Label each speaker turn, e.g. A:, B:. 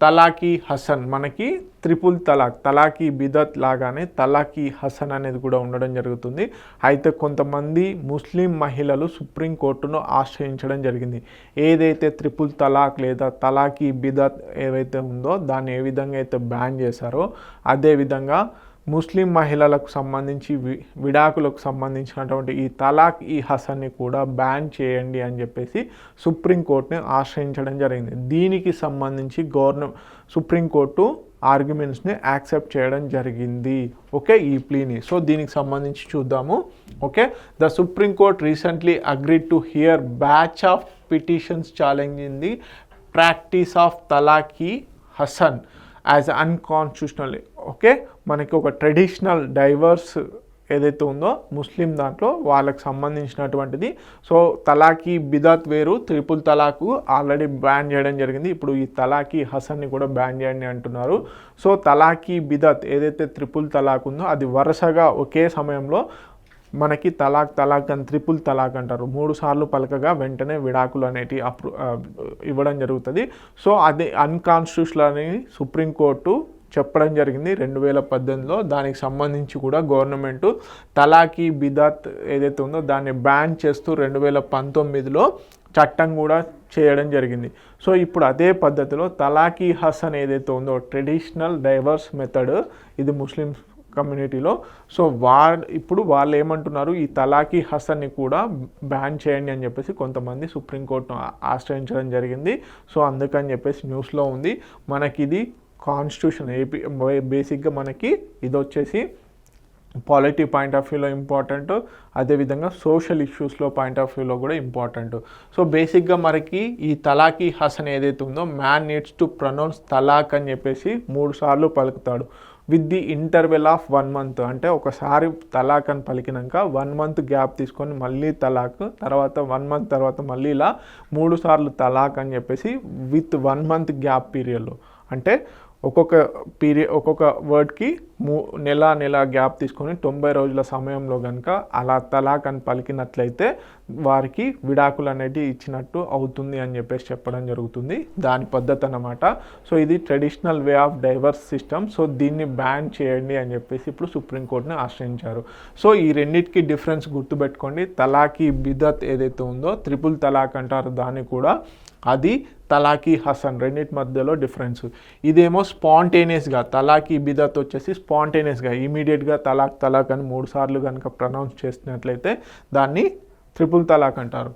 A: తలాకి హసన్, మనకి త్రిపుల్ తలాక్, తలాకి బిదత్ లాగానే తలాకి హసన్ అనేది కూడా ఉండడం జరుగుతుంది. అయితే కొంతమంది ముస్లిం మహిళలు సుప్రీంకోర్టును ఆశ్రయించడం జరిగింది. ఏదైతే త్రిపుల్ తలాక్ లేదా తలాకి బిదత్ ఏవైతే ఉందో దాన్ని ఏ విధంగా అయితే బ్యాన్ చేశారో అదేవిధంగా ముస్లిం మహిళలకు సంబంధించి విడాకులకు సంబంధించినటువంటి ఈ తలాక్ ఈ హసన్ని కూడా బ్యాన్ చేయండి అని చెప్పేసి సుప్రీంకోర్టుని ఆశ్రయించడం జరిగింది. దీనికి సంబంధించి సుప్రీంకోర్టు ఆర్గ్యుమెంట్స్ని యాక్సెప్ట్ చేయడం జరిగింది. ఓకే, ఈ ప్లీని. సో దీనికి సంబంధించి చూద్దాము. Okay, the Supreme Court recently agreed to hear batch of petitions challenging the practice of తలాకి హసన్ యాజ్ అన్కాన్స్టిట్యూషనల్. ఓకే, మనకి ఒక ట్రెడిషనల్ డైవర్స్ ఏదైతే ఉందో ముస్లిం దాంట్లో వాళ్ళకి సంబంధించినటువంటిది. సో తలాకి బిదత్ వేరు, త్రిపుల్ తలాకు ఆల్రెడీ బ్యాన్ చేయడం జరిగింది. ఇప్పుడు ఈ తలాకి హసన్ని కూడా బ్యాన్ చేయండి అంటున్నారు. సో తలాకి బిదత్ ఏదైతే త్రిపుల్ తలాక్ ఉందో అది వరుసగా ఒకే సమయంలో మనకి తలాక్ అని త్రిపుల్ తలాక్ అంటారు. 3 సార్లు పలకగా వెంటనే విడాకులు అనేటివి ఇవ్వడం జరుగుతుంది. సో అది అన్కాన్స్టిట్యూషనల్ అని సుప్రీంకోర్టు చెప్పడం జరిగింది 2018లో. దానికి సంబంధించి కూడా గవర్నమెంటు తలాకి బిదత్ ఏదైతే ఉందో దాన్ని బ్యాన్ చేస్తూ 2019లో చట్టం కూడా చేయడం జరిగింది. సో ఇప్పుడు అదే పద్ధతిలో తలాకి హసన్ ఏదైతే ఉందో ట్రెడిషనల్ డైవర్స్ మెథడ్, ఇది ముస్లిం కమ్యూనిటీలో. సో ఇప్పుడు వాళ్ళు ఏమంటున్నారు, ఈ తలాకి హసన్ని కూడా బ్యాన్ చేయండి అని చెప్పేసి కొంతమంది సుప్రీంకోర్టును ఆశ్రయించడం జరిగింది. సో అందుకని చెప్పేసి న్యూస్లో ఉంది. మనకి ఇది కాన్స్టిట్యూషన్ ఏపీ బేసిక్గా మనకి ఇది వచ్చేసి పాలిటీ పాయింట్ ఆఫ్ వ్యూలో ఇంపార్టెంట్, అదేవిధంగా సోషల్ ఇష్యూస్లో పాయింట్ ఆఫ్ వ్యూలో కూడా ఇంపార్టెంట్. సో బేసిక్గా మనకి ఈ తలాకి హసన్ ఏదైతే ఉందో మ్యాన్ నీడ్స్ టు ప్రొనౌన్స్ తలాక్ అని చెప్పేసి 3 సార్లు పలుకుతాడు with the interval of 1 month. అంటే ఒకసారి తలాక్ అని పలికినాక 1 మంత్ గ్యాప్ తీసుకొని మళ్ళీ తలాక్, తర్వాత 1 మంత్ తర్వాత మళ్ళీ ఇలా 3 సార్లు తలాక్ అని చెప్పేసి విత్ 1 మంత్ గ్యాప్ పీరియడ్లో. అంటే ఒక్కొక్క వర్డ్కి నెల గ్యాప్ తీసుకొని 90 రోజుల సమయంలో కనుక అలా తలాక్ అని పలికినట్లయితే వారికి విడాకులు అనేది ఇచ్చినట్టు అవుతుంది అని చెప్పేసి చెప్పడం జరుగుతుంది. దాని పద్ధతి అన్నమాట. సో ఇది traditional way of divorce system. So దీన్ని బ్యాన్ చేయండి అని చెప్పేసి ఇప్పుడు సుప్రీంకోర్టుని ఆశ్రయించారు. సో ఈ రెండింటికి డిఫరెన్స్ గుర్తుపెట్టుకోండి. తలాకి బిదత్ ఏదైతే ఉందో త్రిపుల్ తలాక్ అంటారు దాన్ని కూడా, అది తలాకి హసన్, రెండింటి మధ్యలో డిఫరెన్స్. ఇదేమో స్పాంటేనియస్గా, తలాకి బిదత్ వచ్చేసి స్పాంటేనియస్గా ఇమీడియట్గా తలాక్ అని 3 సార్లు కనుక ప్రొనౌన్స్ చేసినట్లయితే దాన్ని త్రిపుల్ తలాక్ అంటారు.